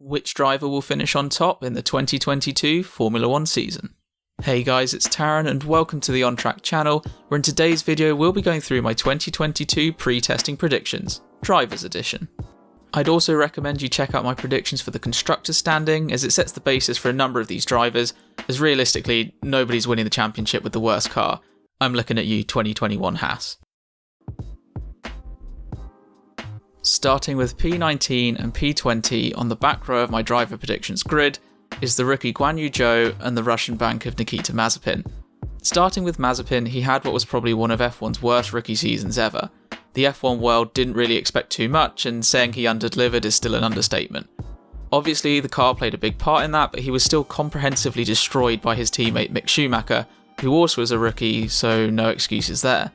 Which driver will finish on top in the 2022 Formula 1 season? Hey guys, it's Taran and welcome to the On Track channel, where in today's video we'll be going through my 2022 pre-testing predictions, Drivers Edition. I'd also recommend you check out my predictions for the Constructors standing, as it sets the basis for a number of these drivers, as realistically, nobody's winning the championship with the worst car. I'm looking at you, 2021 Haas. Starting with P19 and P20 on the back row of my driver predictions grid is the rookie Guan Yu Zhou and the Russian bank of Nikita Mazepin. Starting with Mazepin, he had what was probably one of F1's worst rookie seasons ever. The F1 world didn't really expect too much, and saying he underdelivered is still an understatement. Obviously, the car played a big part in that, but he was still comprehensively destroyed by his teammate Mick Schumacher, who also was a rookie, so no excuses there.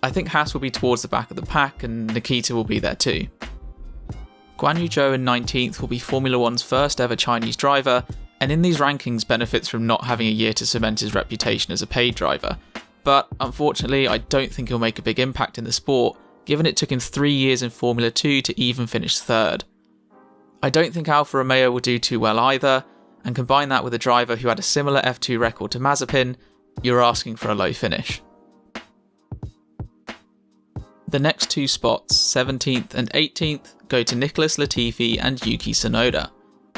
I think Haas will be towards the back of the pack, and Nikita will be there too. Guan Yu Zhou in 19th will be Formula 1's first ever Chinese driver, and in these rankings benefits from not having a year to cement his reputation as a paid driver. But unfortunately, I don't think he'll make a big impact in the sport, given it took him 3 years in Formula 2 to even finish third. I don't think Alfa Romeo will do too well either, and combine that with a driver who had a similar F2 record to Mazepin, you're asking for a low finish. The next two spots, 17th and 18th, go to Nicholas Latifi and Yuki Tsunoda.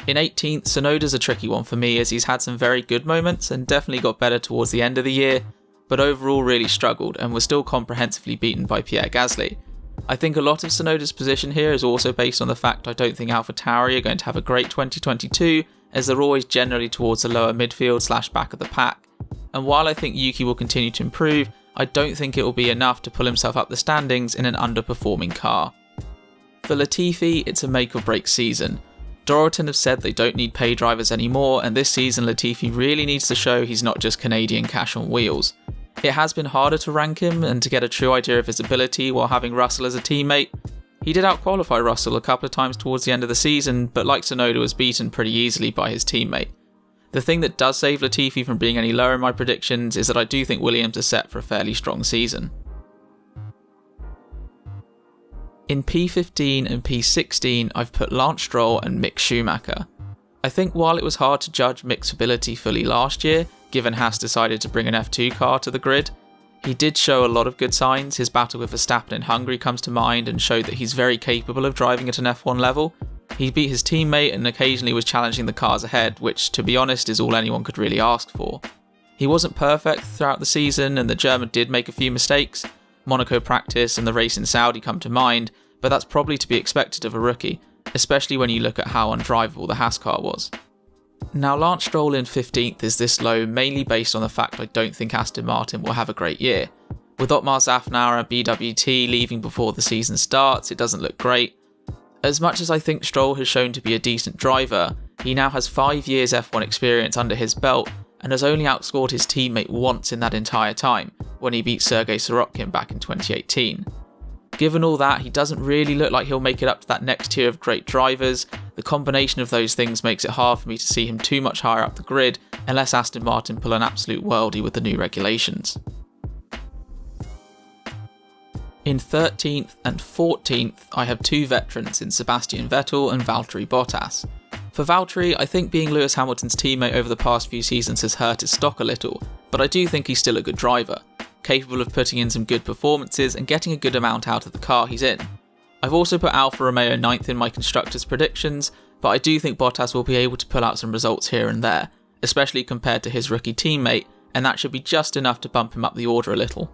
In 18th, Tsunoda's a tricky one for me as he's had some very good moments and definitely got better towards the end of the year, but overall really struggled and was still comprehensively beaten by Pierre Gasly. I think a lot of Tsunoda's position here is also based on the fact I don't think AlphaTauri are going to have a great 2022, as they're always generally towards the lower midfield / back of the pack. And while I think Yuki will continue to improve, I don't think it will be enough to pull himself up the standings in an underperforming car. For Latifi, it's a make or break season. Dorilton have said they don't need pay drivers anymore, and this season Latifi really needs to show he's not just Canadian cash on wheels. It has been harder to rank him and to get a true idea of his ability while having Russell as a teammate. He did outqualify Russell a couple of times towards the end of the season, but like Tsunoda was beaten pretty easily by his teammate. The thing that does save Latifi from being any lower in my predictions is that I do think Williams are set for a fairly strong season. In P15 and P16, I've put Lance Stroll and Mick Schumacher. I think while it was hard to judge Mick's ability fully last year, given Haas decided to bring an F2 car to the grid, he did show a lot of good signs. His battle with Verstappen in Hungary comes to mind and showed that he's very capable of driving at an F1 level. He beat his teammate and occasionally was challenging the cars ahead, which to be honest is all anyone could really ask for. He wasn't perfect throughout the season and the German did make a few mistakes. Monaco practice and the race in Saudi come to mind, but that's probably to be expected of a rookie, especially when you look at how undrivable the Haas car was. Now Lance Stroll in 15th is this low mainly based on the fact I don't think Aston Martin will have a great year. With Otmar Szafnauer and BWT leaving before the season starts, it doesn't look great. As much as I think Stroll has shown to be a decent driver, he now has 5 years F1 experience under his belt and has only outscored his teammate once in that entire time, when he beat Sergei Sorokin back in 2018. Given all that, he doesn't really look like he'll make it up to that next tier of great drivers. The combination of those things makes it hard for me to see him too much higher up the grid, unless Aston Martin pull an absolute worldie with the new regulations. In 13th and 14th, I have two veterans in Sebastian Vettel and Valtteri Bottas. For Valtteri, I think being Lewis Hamilton's teammate over the past few seasons has hurt his stock a little, but I do think he's still a good driver, capable of putting in some good performances and getting a good amount out of the car he's in. I've also put Alfa Romeo 9th in my constructors' predictions, but I do think Bottas will be able to pull out some results here and there, especially compared to his rookie teammate, and that should be just enough to bump him up the order a little.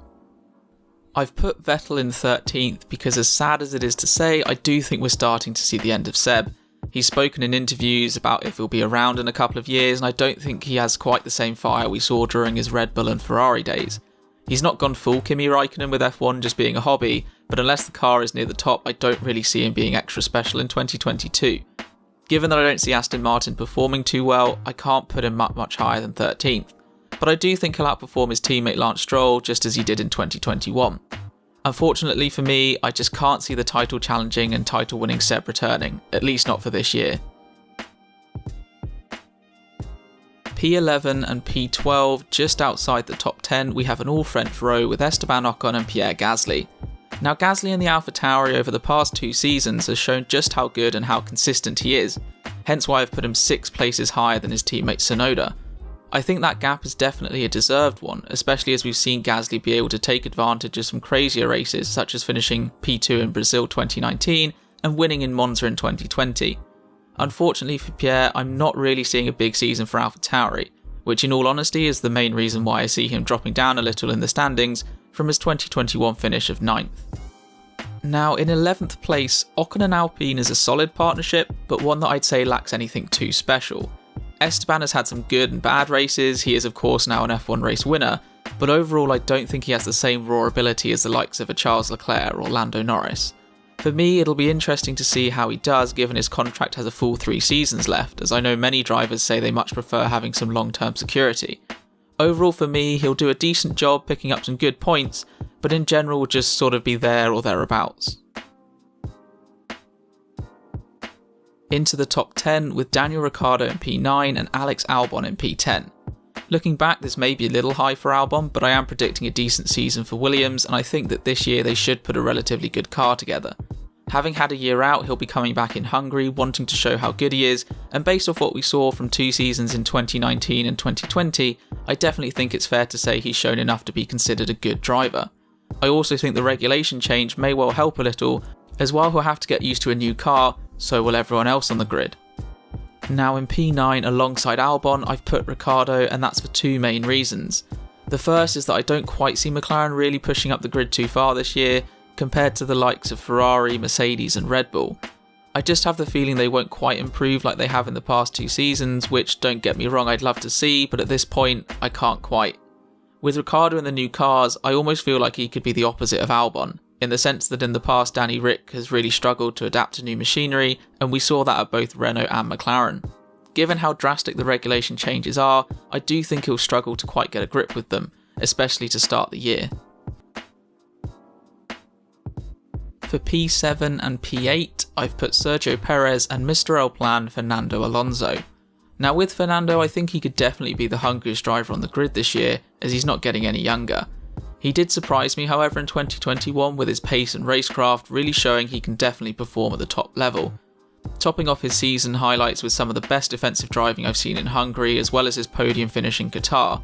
I've put Vettel in 13th because, as sad as it is to say, I do think we're starting to see the end of Seb. He's spoken in interviews about if he'll be around in a couple of years, and I don't think he has quite the same fire we saw during his Red Bull and Ferrari days. He's not gone full Kimi Raikkonen with F1 just being a hobby, but unless the car is near the top, I don't really see him being extra special in 2022. Given that I don't see Aston Martin performing too well, I can't put him much higher than 13th. But I do think he'll outperform his teammate Lance Stroll just as he did in 2021. Unfortunately for me, I just can't see the title challenging and title winning Seb returning, at least not for this year. P11 and P12, just outside the top 10, we have an all-French row with Esteban Ocon and Pierre Gasly. Now Gasly in the AlphaTauri over the past 2 seasons has shown just how good and how consistent he is. hence why I've put him 6 places higher than his teammate Tsunoda. I think that gap is definitely a deserved one, especially as we've seen Gasly be able to take advantage of some crazier races, such as finishing P2 in Brazil 2019 and winning in Monza in 2020. Unfortunately for Pierre, I'm not really seeing a big season for AlphaTauri, which in all honesty is the main reason why I see him dropping down a little in the standings from his 2021 finish of 9th. Now in 11th place, Ocon and Alpine is a solid partnership, but one that I'd say lacks anything too special. Esteban has had some good and bad races, he is of course now an F1 race winner, but overall I don't think he has the same raw ability as the likes of a Charles Leclerc or Lando Norris. For me, it'll be interesting to see how he does given his contract has a full 3 seasons left, as I know many drivers say they much prefer having some long-term security. Overall for me, he'll do a decent job picking up some good points, but in general will just sort of be there or thereabouts. Into the top 10 with Daniel Ricciardo in P9 and Alex Albon in P10. Looking back, this may be a little high for Albon, but I am predicting a decent season for Williams, and I think that this year they should put a relatively good car together. Having had a year out, he'll be coming back in Hungary, wanting to show how good he is, and based off what we saw from 2 seasons in 2019 and 2020, I definitely think it's fair to say he's shown enough to be considered a good driver. I also think the regulation change may well help a little, as while he'll have to get used to a new car, so will everyone else on the grid. Now in P9 alongside Albon, I've put Ricciardo, and that's for 2 main reasons. The first is that I don't quite see McLaren really pushing up the grid too far this year, compared to the likes of Ferrari, Mercedes and Red Bull. I just have the feeling they won't quite improve like they have in the past 2 seasons, which don't get me wrong, I'd love to see, but at this point, I can't quite. With Ricciardo in the new cars, I almost feel like he could be the opposite of Albon, in the sense that in the past Danny Ric has really struggled to adapt to new machinery, and we saw that at both Renault and McLaren. Given how drastic the regulation changes are, I do think he'll struggle to quite get a grip with them, especially to start the year. For P7 and P8, I've put Sergio Perez and Mr. El Plan Fernando Alonso. Now with Fernando, I think he could definitely be the hungriest driver on the grid this year, as he's not getting any younger. He did surprise me however in 2021 with his pace and racecraft really showing he can definitely perform at the top level. Topping off his season highlights with some of the best defensive driving I've seen in Hungary, as well as his podium finish in Qatar.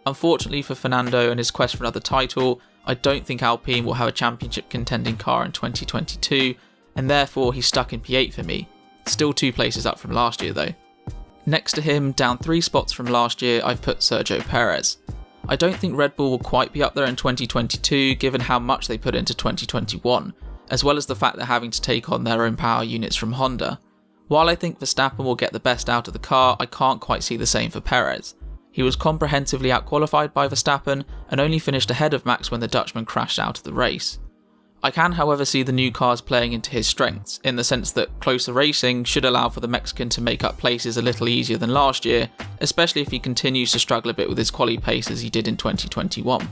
Unfortunately for Fernando and his quest for another title, I don't think Alpine will have a championship contending car in 2022, and therefore he's stuck in P8 for me. Still 2 places up from last year though. Next to him, down 3 spots from last year, I've put Sergio Perez. I don't think Red Bull will quite be up there in 2022 given how much they put into 2021, as well as the fact they're having to take on their own power units from Honda. While I think Verstappen will get the best out of the car, I can't quite see the same for Perez. He was comprehensively outqualified by Verstappen and only finished ahead of Max when the Dutchman crashed out of the race. I can however see the new cars playing into his strengths, in the sense that closer racing should allow for the Mexican to make up places a little easier than last year, especially if he continues to struggle a bit with his quali pace as he did in 2021.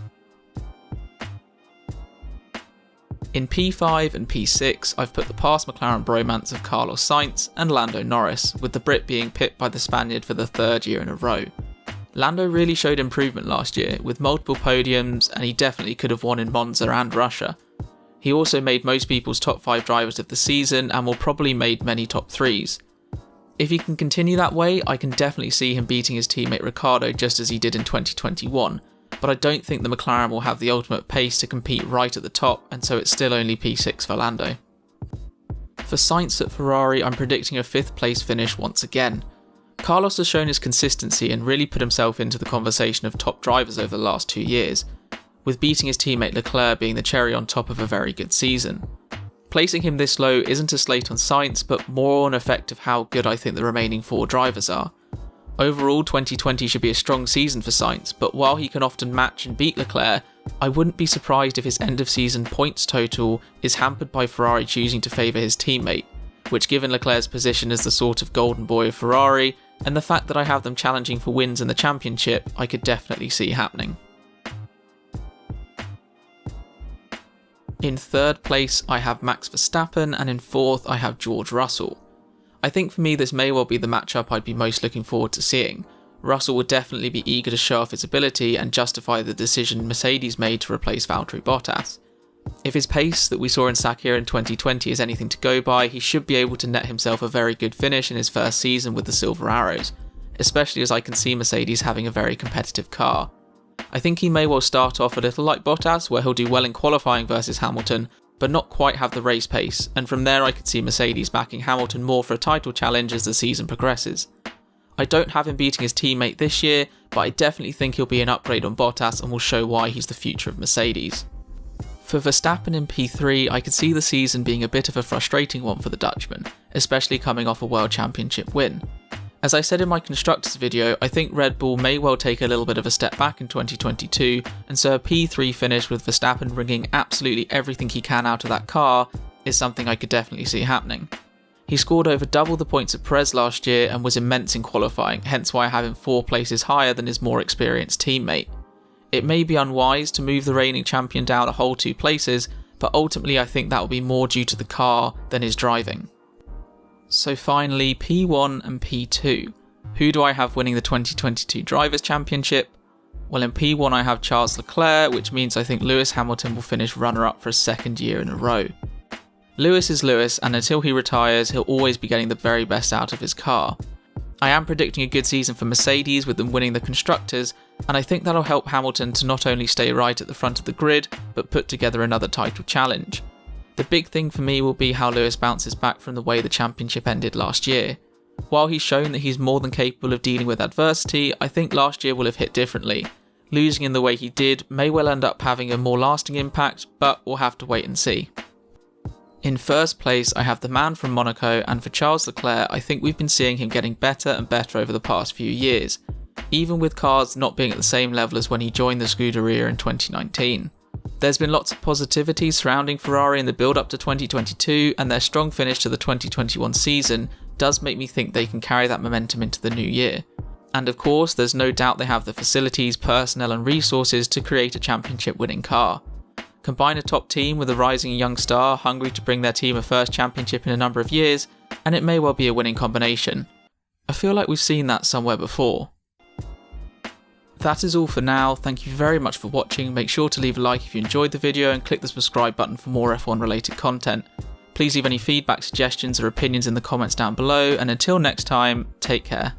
In P5 and P6, I've put the past McLaren bromance of Carlos Sainz and Lando Norris, with the Brit being pipped by the Spaniard for the 3rd year in a row. Lando really showed improvement last year, with multiple podiums, and he definitely could have won in Monza and Russia. He also made most people's top 5 drivers of the season and will probably make many top 3s. If he can continue that way, I can definitely see him beating his teammate Ricciardo just as he did in 2021, but I don't think the McLaren will have the ultimate pace to compete right at the top, and so it's still only P6 for Lando. For Sainz at Ferrari, I'm predicting a 5th place finish once again. Carlos has shown his consistency and really put himself into the conversation of top drivers over the last 2 years, with beating his teammate Leclerc being the cherry on top of a very good season. Placing him this low isn't a slate on Sainz, but more an effect of how good I think the remaining 4 drivers are. Overall, 2020 should be a strong season for Sainz, but while he can often match and beat Leclerc, I wouldn't be surprised if his end of season points total is hampered by Ferrari choosing to favour his teammate, which given Leclerc's position as the sort of golden boy of Ferrari, and the fact that I have them challenging for wins in the championship, I could definitely see happening. In 3rd place, I have Max Verstappen, and in 4th, I have George Russell. I think for me this may well be the matchup I'd be most looking forward to seeing. Russell would definitely be eager to show off his ability and justify the decision Mercedes made to replace Valtteri Bottas. If his pace that we saw in Sakir in 2020 is anything to go by, he should be able to net himself a very good finish in his first season with the Silver Arrows, especially as I can see Mercedes having a very competitive car. I think he may well start off a little like Bottas, where he'll do well in qualifying versus Hamilton, but not quite have the race pace, and from there I could see Mercedes backing Hamilton more for a title challenge as the season progresses. I don't have him beating his teammate this year, but I definitely think he'll be an upgrade on Bottas and will show why he's the future of Mercedes. For Verstappen in P3, I could see the season being a bit of a frustrating one for the Dutchman, especially coming off a World Championship win. As I said in my Constructors video, I think Red Bull may well take a little bit of a step back in 2022, and so a P3 finish with Verstappen bringing absolutely everything he can out of that car is something I could definitely see happening. He scored over double the points of Perez last year and was immense in qualifying, hence why I have him 4 places higher than his more experienced teammate. It may be unwise to move the reigning champion down a whole 2 places, but ultimately I think that will be more due to the car than his driving. So finally, P1 and P2. Who do I have winning the 2022 Drivers' Championship? Well, in P1 I have Charles Leclerc, which means I think Lewis Hamilton will finish runner-up for a second year in a row. Lewis is Lewis, and until he retires, he'll always be getting the very best out of his car. I am predicting a good season for Mercedes with them winning the Constructors, and I think that'll help Hamilton to not only stay right at the front of the grid, but put together another title challenge. The big thing for me will be how Lewis bounces back from the way the championship ended last year. While he's shown that he's more than capable of dealing with adversity, I think last year will have hit differently. Losing in the way he did may well end up having a more lasting impact, but we'll have to wait and see. In first place, I have the man from Monaco, and for Charles Leclerc, I think we've been seeing him getting better and better over the past few years, even with cars not being at the same level as when he joined the Scuderia in 2019. There's been lots of positivity surrounding Ferrari in the build-up to 2022, and their strong finish to the 2021 season does make me think they can carry that momentum into the new year. And of course, there's no doubt they have the facilities, personnel and resources to create a championship-winning car. Combine a top team with a rising young star hungry to bring their team a first championship in a number of years, and it may well be a winning combination. I feel like we've seen that somewhere before. That is all for now. Thank you very much for watching. Make sure to leave a like if you enjoyed the video and click the subscribe button for more F1 related content. Please leave any feedback, suggestions or opinions in the comments down below, and until next time, take care.